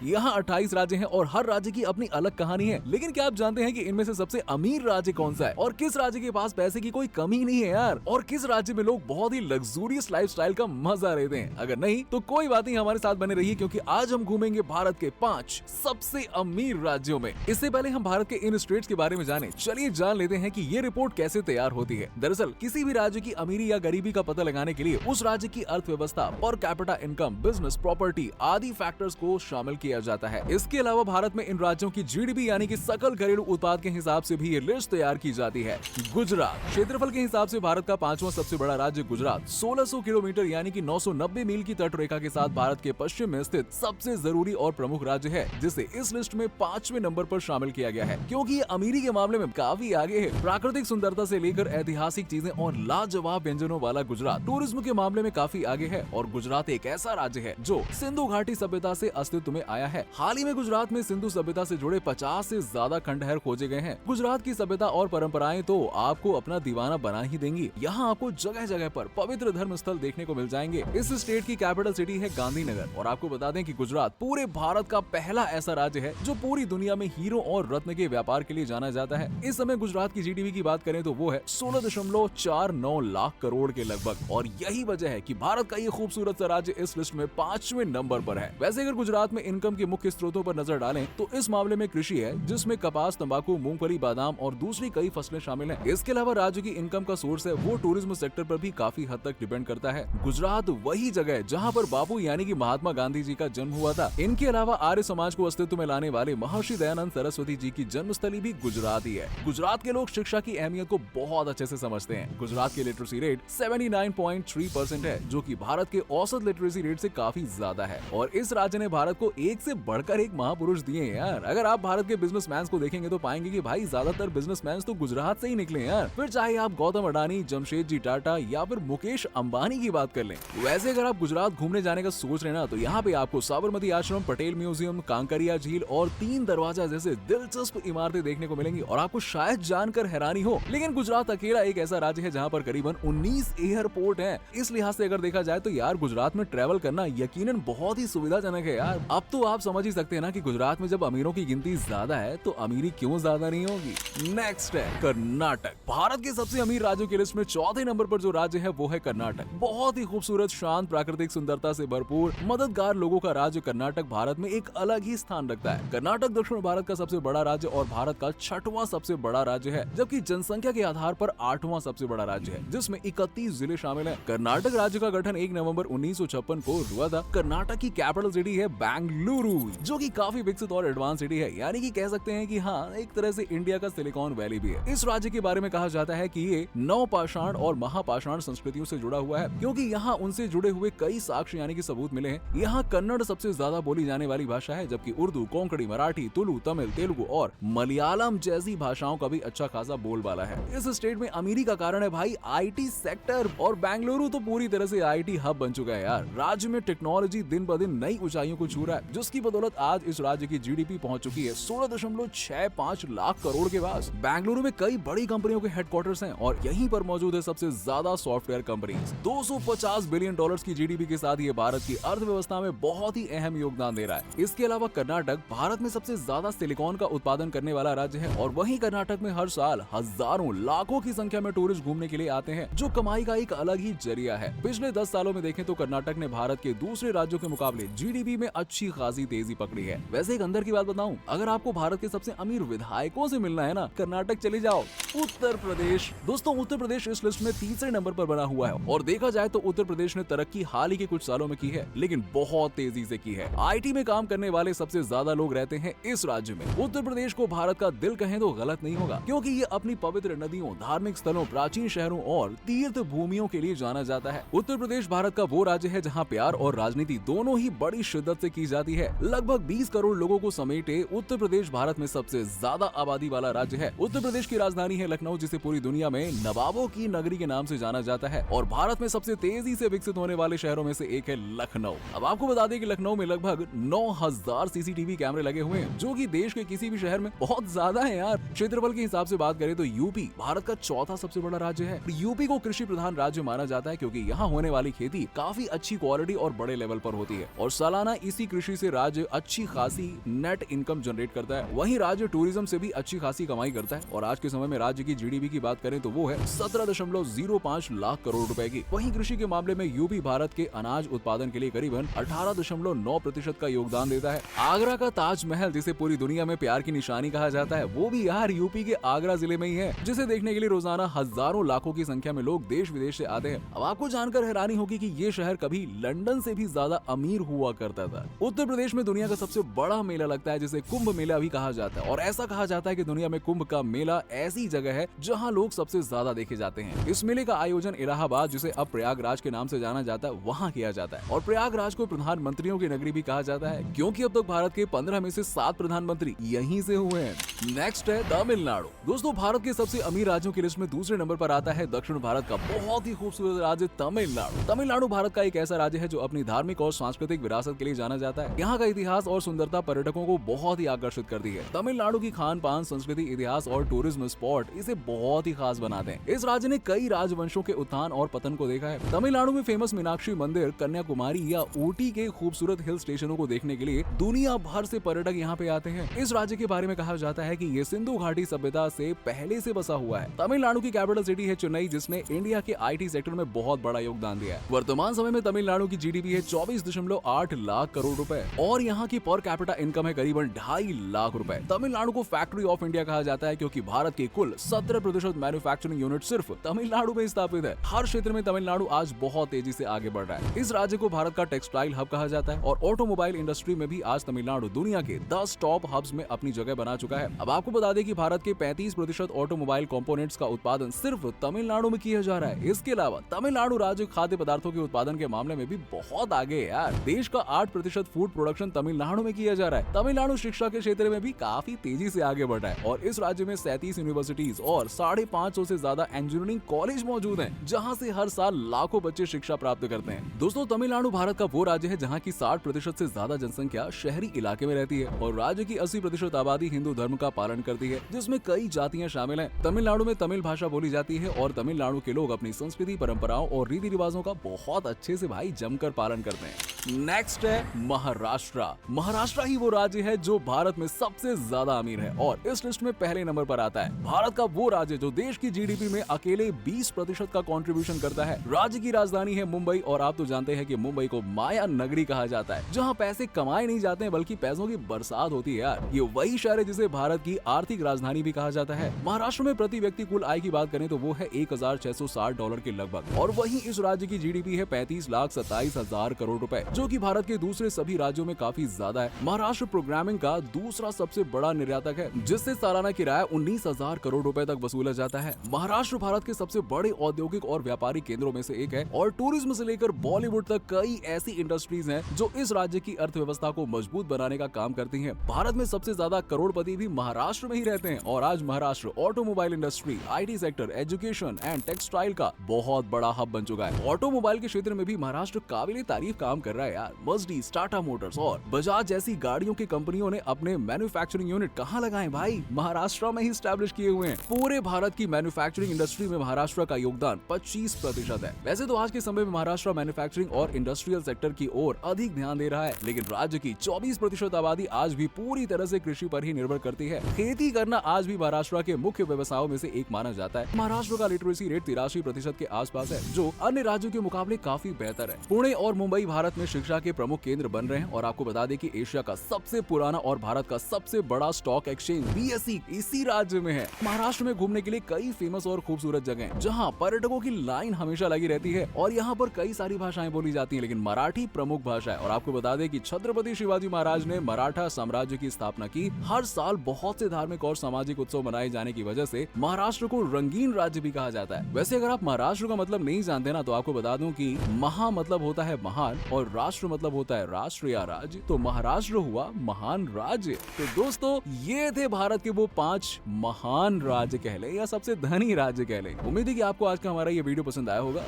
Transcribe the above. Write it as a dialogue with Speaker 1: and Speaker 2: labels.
Speaker 1: यहाँ 28 राज्य हैं और हर राज्य की अपनी अलग कहानी है। लेकिन क्या आप जानते हैं कि इनमें से सबसे अमीर राज्य कौन सा है और किस राज्य के पास पैसे की कोई कमी नहीं है यार, और किस राज्य में लोग बहुत ही लग्जूरियस लाइफस्टाइल का मजा लेते हैं? अगर नहीं तो कोई बात नहीं, हमारे साथ बने रहिए क्योंकि आज हम घूमेंगे भारत के 5 सबसे अमीर राज्यों में। इससे पहले हम भारत के इन स्टेट्स के बारे में जाने, चलिए जान लेते हैं कि ये रिपोर्ट कैसे तैयार होती है। दरअसल किसी भी राज्य की अमीरी या गरीबी का पता लगाने के लिए उस राज्य की अर्थव्यवस्था, per capita income, business, property आदि फैक्टर्स को शामिल किया जाता है। इसके अलावा भारत में इन राज्यों की जीडीपी यानी कि सकल घरेलू उत्पाद के हिसाब से भी ये लिस्ट तैयार की जाती है। गुजरात क्षेत्रफल के हिसाब से भारत का 5वां सबसे बड़ा राज्य गुजरात 1600 किलोमीटर यानी कि 990 मील की तट रेखा के साथ भारत के पश्चिम में स्थित सबसे जरूरी और प्रमुख राज्य है, जिसे इस लिस्ट में 5वें नंबर पर शामिल किया गया है क्योंकि ये अमीरी के मामले में काफी आगे है। प्राकृतिक सुंदरता से लेकर ऐतिहासिक चीजें और लाजवाब व्यंजनों वाला गुजरात टूरिज्म के मामले में काफी आगे है और गुजरात एक ऐसा राज्य है जो सिंधु घाटी सभ्यता से अस्तित्व में आया है। हाल ही में गुजरात में सिंधु सभ्यता से जुड़े 50 से ज्यादा खंडहर खोजे गए हैं। गुजरात की सभ्यता और परंपराएं तो आपको अपना दीवाना बना ही देंगी। यहाँ आपको जगह जगह पर पवित्र धर्म स्थल देखने को मिल जाएंगे। इस स्टेट की कैपिटल सिटी है गांधीनगर और आपको बता दें कि गुजरात पूरे भारत का पहला ऐसा राज्य है जो पूरी दुनिया में हीरो और रत्न के व्यापार के लिए जाना जाता है। इस समय गुजरात की जीडीपी की बात करें तो वो है 16.49 लाख करोड़ के लगभग, और यही वजह है कि भारत का ये खूबसूरत सा राज्य इस लिस्ट में 5वें नंबर पर है। वैसे अगर गुजरात में इनकम के मुख्य स्रोतों पर नजर डालें तो इस मामले में कृषि है, जिसमें कपास, तंबाकू, मूंगफली, बादाम और दूसरी कई फसलें शामिल हैं। इसके अलावा राज्य की इनकम का सोर्स है वो टूरिज्म सेक्टर पर भी काफी हद तक डिपेंड करता है। गुजरात वही जगह है जहाँ पर बापू यानी कि महात्मा गांधी जी का जन्म हुआ था। इनके अलावा आर्य समाज को अस्तित्व में लाने वाले महर्षि दयानंद सरस्वती जी की जन्मस्थली भी गुजरात ही है। गुजरात के लोग शिक्षा की अहमियत को बहुत अच्छे से समझते हैं। गुजरात की लिटरेसी रेट 79.3% है, जो कि भारत के औसत लिटरेसी रेट से काफी ज्यादा है। और इस राज्य ने भारत को एक से बढ़कर एक महापुरुष दिए हैं यार। अगर आप भारत के बिजनेसमैन को देखेंगे तो पाएंगे कि भाई ज्यादातर बिजनेसमैन तो गुजरात से ही निकले यार। फिर चाहे आप गौतम अडानी, जमशेदजी टाटा या फिर मुकेश अंबानी की बात कर लें। वैसे अगर आप गुजरात घूमने जाने का सोच रहे ना तो यहाँ पे आपको साबरमती आश्रम, पटेल म्यूजियम, कांकरिया झील और 3 दरवाजा जैसे दिलचस्प इमारतें देखने को मिलेंगी। और आपको शायद जानकर हैरानी हो, लेकिन गुजरात अकेला एक ऐसा राज्य है जहाँ पर करीबन 19 एयरपोर्ट हैं। इस लिहाज से अगर देखा जाए तो यार गुजरात में ट्रैवल करना यकीनन बहुत ही सुविधाजनक है यार। अब तो आप समझ ही सकते हैं ना कि गुजरात में जब अमीरों की गिनती ज्यादा है तो अमीरी क्यों ज्यादा नहीं होगी। नेक्स्ट है कर्नाटक। भारत के सबसे अमीर राज्यों की लिस्ट में 4थे नंबर पर जो राज्य है वो है कर्नाटक। बहुत ही खूबसूरत, शांत, प्राकृतिक सुंदरता से भरपूर, मददगार लोगों का राज्य कर्नाटक भारत में एक अलग ही स्थान रखता है। कर्नाटक दक्षिण भारत का सबसे बड़ा राज्य और भारत का 6वां सबसे बड़ा राज्य है, जबकि जनसंख्या के आधार पर 8वां सबसे बड़ा राज्य है, जिसमें 31 जिले शामिल हैं। कर्नाटक राज्य का गठन 1 नवंबर 1956 को हुआ था। कर्नाटक की कैपिटल सिटी है बेंगलुरु, जो कि काफी विकसित और एडवांस सिटी है, यानी कि कह सकते हैं कि हाँ, एक तरह से इंडिया का सिलिकॉन वैली भी है। इस राज्य के बारे में कहा जाता है कि ये नवपाषाण और महापाषाण संस्कृतियों से जुड़ा हुआ है, क्योंकि यहाँ उनसे जुड़े हुए कई साक्ष्य यानी कि सबूत मिले हैं। यहाँ कन्नड़ सबसे ज्यादा बोली जाने वाली भाषा है, जबकि उर्दू, कोंकणी, मराठी, तुलु, तमिल, तेलुगु और मलयालम जैसी भाषाओं का भी अच्छा खासा बोलबाला है। इस स्टेट में अमीरी का कारण है भाई आईटी सेक्टर, और बेंगलुरु तो पूरी तरह से आईटी हब बन चुका है यार। राज्य में टेक्नोलॉजी दिन ब दिन नई ऊंचाइयों को छू रहा है, जिसकी बदौलत आज इस राज्य की जीडीपी पहुंच चुकी है 16.65 लाख करोड़ के पास। बेंगलुरु में कई बड़ी कंपनियों के हेडक्वार्टर्स हैं और यहीं पर मौजूद है सबसे ज्यादा सॉफ्टवेयर कंपनीज। 250 बिलियन डॉलर्स की जीडीपी के साथ ये भारत की अर्थव्यवस्था में बहुत ही अहम योगदान दे रहा है। इसके अलावा कर्नाटक भारत में सबसे ज्यादा सिलिकॉन का उत्पादन करने वाला राज्य है, और वहीं कर्नाटक में हर साल हजारों, लाखों की संख्या में टूरिस्ट घूमने के लिए आते हैं, जो कमाई का एक अलग ही जरिया है। पिछले 10 सालों में देखें तो कर्नाटक ने भारत के दूसरे राज्यों के मुकाबले जीडीपी में अच्छी खासी तेजी पकड़ी है। वैसे एक अंदर की बात बताऊं, अगर आपको भारत के सबसे अमीर विधायकों से मिलना है ना, कर्नाटक चले जाओ। उत्तर प्रदेश, दोस्तों उत्तर प्रदेश इस लिस्ट में 3रे नंबर पर बना हुआ है, और देखा जाए तो उत्तर प्रदेश ने तरक्की हाल ही के कुछ सालों में की है, लेकिन बहुत तेजी से की है। आईटी में काम करने वाले सबसे ज्यादा लोग रहते हैं इस राज्य में। उत्तर प्रदेश को भारत का दिल कहें तो गलत नहीं होगा, क्योंकि ये अपनी पवित्र नदियों, धार्मिक स्थलों, प्राचीन शहरों और तीर्थ भूमियों के लिए जाना जाता है। उत्तर प्रदेश भारत का वो राज्य है जहाँ प्यार और राजनीति दोनों ही बड़ी शिद्दत से की जाती है। लगभग 20 करोड़ लोगों को समेटे उत्तर प्रदेश भारत में सबसे ज्यादा आबादी वाला राज्य है। उत्तर प्रदेश की राजधानी है लखनऊ, जिसे पूरी दुनिया में नवाबों की नगरी के नाम से जाना जाता है, और भारत में सबसे तेजी से विकसित होने वाले शहरों में से एक है लखनऊ। अब आपको बता दें कि लखनऊ में लगभग 9000 सीसीटीवी कैमरे लगे हुए हैं, जो कि देश के किसी भी शहर में बहुत ज्यादा है यार। क्षेत्रफल के हिसाब से बात करें तो यूपी भारत का 4था सबसे बड़ा राज्य है। यूपी को कृषि प्रधान राज्य माना जाता है, क्योंकि यहाँ होने वाली खेती काफी अच्छी क्वालिटी और बड़े लेवल पर होती है, और सालाना इसी कृषि से से राज्य अच्छी खासी नेट इनकम जनरेट करता है। वहीं राज्य टूरिज्म से भी अच्छी खासी कमाई करता है और आज के समय में राज्य की जीडीपी की बात करें तो वो है 17.05 लाख करोड़ रुपए की। वहीं कृषि के मामले में यूपी भारत के अनाज उत्पादन के लिए करीबन 18.9% का योगदान देता है। आगरा का ताजमहल, जिसे पूरी दुनिया में प्यार की निशानी कहा जाता है, वो भी यार यूपी के आगरा जिले में ही है, जिसे देखने के लिए रोजाना हजारों लाखों की संख्या में लोग देश विदेश से आते हैं। अब आपको जानकर हैरानी होगी कि ये शहर कभी लंदन से भी ज्यादा अमीर हुआ करता था। उत्तर प्रदेश में दुनिया का सबसे बड़ा मेला लगता है, जिसे कुंभ मेला भी कहा जाता है, और ऐसा कहा जाता है कि दुनिया में कुंभ का मेला ऐसी जगह है जहां लोग सबसे ज्यादा देखे जाते हैं। इस मेले का आयोजन इलाहाबाद, जिसे अब प्रयागराज के नाम से जाना जाता है, वहाँ किया जाता है। और प्रयागराज को प्रधानमंत्रियों की नगरी भी कहा जाता है, क्योंकि अब तक भारत के 15 में से 7 प्रधानमंत्री यहीं से हुए हैं। नेक्स्ट है तमिलनाडु। दोस्तों, भारत के सबसे अमीर राज्यों की लिस्ट में दूसरे नंबर पर आता है दक्षिण भारत का बहुत ही खूबसूरत राज्य तमिलनाडु। तमिलनाडु भारत का एक ऐसा राज्य है जो अपनी धार्मिक और सांस्कृतिक विरासत के लिए जाना जाता है। यहाँ का इतिहास और सुंदरता पर्यटकों को बहुत ही आकर्षित करती है। तमिलनाडु की खान पान, संस्कृति, इतिहास और टूरिज्म स्पॉट इसे बहुत ही खास बनाते हैं। इस राज्य ने कई राजवंशों के उत्थान और पतन को देखा है। तमिलनाडु में फेमस मीनाक्षी मंदिर, कन्याकुमारी या ऊटी के खूबसूरत हिल स्टेशनों को देखने के लिए दुनिया भर से पर्यटक यहाँ पे आते हैं। इस राज्य के बारे में कहा जाता है कि ये सिंधु घाटी सभ्यता से पहले से बसा हुआ है। तमिलनाडु की कैपिटल सिटी है चेन्नई, जिसने इंडिया के आईटी सेक्टर में बहुत बड़ा योगदान दिया है। वर्तमान समय में तमिलनाडु की जीडीपी है 24.8 लाख करोड़ रुपए और यहाँ की पर कैपिटा इनकम है करीबन 2.5 लाख रुपए। तमिलनाडु को फैक्ट्री ऑफ इंडिया कहा जाता है, क्योंकि भारत के कुल 17% मैन्युफैक्चरिंग यूनिट सिर्फ तमिलनाडु में स्थापित है। हर क्षेत्र में तमिलनाडु आज बहुत तेजी से आगे बढ़ रहा है। इस राज्य को भारत का टेक्सटाइल हब कहा जाता है और ऑटोमोबाइल इंडस्ट्री में भी आज तमिलनाडु दुनिया के 10 टॉप हब्स में अपनी जगह बना चुका है। अब आपको बता दें कि भारत के 35% ऑटोमोबाइल कंपोनेंट्स का उत्पादन सिर्फ तमिलनाडु में किया जा रहा है। इसके अलावा तमिलनाडु राज्य खाद्य पदार्थों के उत्पादन के मामले में भी बहुत आगे है यार। देश का 8% फूड प्रोडक्शन तमिलनाडु में किया जा रहा है। तमिलनाडु शिक्षा के क्षेत्र में भी काफी तेजी से आगे बढ़ रहा है और इस राज्य में 37 यूनिवर्सिटीज और 550 से ज्यादा इंजीनियरिंग कॉलेज मौजूद हैं, जहां से हर साल लाखों बच्चे शिक्षा प्राप्त करते हैं। दोस्तों, तमिलनाडु भारत का वो राज्य है जहां की 60% से ज्यादा जनसंख्या शहरी इलाके में रहती है और राज्य की 80% आबादी हिंदू धर्म का पालन करती है, जिसमें कई जातियां शामिल हैं। तमिलनाडु में तमिल भाषा बोली जाती है और तमिलनाडु के लोग अपनी संस्कृति, परंपराओं और रीति रिवाजों का बहुत अच्छे से भाई जमकर पालन करते हैं। नेक्स्ट है महाराष्ट्र। महाराष्ट्र ही वो राज्य है जो भारत में सबसे ज्यादा अमीर है और इस लिस्ट में पहले नंबर पर आता है। भारत का वो राज्य जो देश की जीडीपी में अकेले 20% का कंट्रीब्यूशन करता है। राज्य की राजधानी है मुंबई और आप तो जानते हैं कि मुंबई को माया नगरी कहा जाता है, जहां पैसे कमाए नहीं जाते हैं बल्कि पैसों की बरसात होती है यार। ये वही शहर है जिसे भारत की आर्थिक राजधानी भी कहा जाता है। महाराष्ट्र में प्रति व्यक्ति कुल आय की बात करें तो वो है $1,660 के लगभग और वहीं इस राज्य की जीडीपी है 35,27,000 करोड़ रुपए, जो कि भारत के दूसरे सभी राज्यों में काफी ज्यादा है। महाराष्ट्र प्रोग्रामिंग का दूसरा सबसे बड़ा निर्यातक है, जिससे सालाना किराया 19,000 करोड़ रुपए तक वसूला जाता है। महाराष्ट्र भारत के सबसे बड़े औद्योगिक और व्यापारिक केंद्रों में से एक है और टूरिज्म से लेकर बॉलीवुड तक कई ऐसी इंडस्ट्रीज हैं जो इस राज्य की अर्थव्यवस्था को मजबूत बनाने का काम करती हैं। भारत में सबसे ज्यादा करोड़पति भी महाराष्ट्र में ही रहते हैं और आज Maharashtra automobile industry, IT sector, education and textile का बहुत बड़ा हब बन चुका है। ऑटोमोबाइल के क्षेत्र में भी महाराष्ट्र काबिल तारीफ काम कर रहा है यार। मर्सिडीज, टाटा मोटर्स और बजाज जैसी गाड़ियों की कंपनियों ने अपने मैन्युफैक्चरिंग यूनिट कहाँ लगाए भाई? महाराष्ट्र में ही स्टैब्लिश किए हुए हैं। पूरे भारत की मैन्युफैक्चरिंग इंडस्ट्री में महाराष्ट्र का योगदान 25% है। वैसे तो आज के समय में महाराष्ट्र मैन्युफैक्चरिंग और इंडस्ट्रियल सेक्टर की ओर अधिक ध्यान दे रहा है, लेकिन राज्य की 24% आबादी आज भी पूरी तरह से कृषि पर ही निर्भर करती है। खेती करना आज भी महाराष्ट्र के मुख्य व्यवसायों में से एक माना जाता है। महाराष्ट्र का लिटरेसी रेट 83% के आसपास है, जो अन्य राज्यों के मुकाबले काफी बेहतर है। पुणे और मुंबई भारत में शिक्षा के प्रमुख केंद्र बन रहे हैं और आपको बता दें कि एशिया का सबसे पुराना और भारत का सबसे बड़ा स्टॉक एक्सचेंज BSE इसी राज्य में है। महाराष्ट्र में घूमने के लिए कई फेमस और खूबसूरत जगह हैं, जहां पर्यटकों की लाइन हमेशा लगी रहती है और यहाँ पर कई सारी भाषाएं बोली जाती हैं, लेकिन मराठी प्रमुख भाषा है। और आपको बता दें कि छत्रपति शिवाजी महाराज ने मराठा साम्राज्य की स्थापना की। हर साल बहुत से धार्मिक और सामाजिक उत्सव मनाए जाने की वजह से महाराष्ट्र को रंगीन राज्य भी कहा जाता है। वैसे अगर आप महाराष्ट्र का मतलब नहीं जानते ना, तो आपको बता दूं कि महा मतलब होता है महान और राष्ट्र मतलब होता है राष्ट्र या राज्य, तो महाराष्ट्र हुआ महान राज्य। तो दोस्तों, ये थे भारत के वो 5 महान राज्य कह ले या सबसे धनी राज्य कह ले। उम्मीद है कि आपको आज का हमारा ये वीडियो पसंद आया होगा।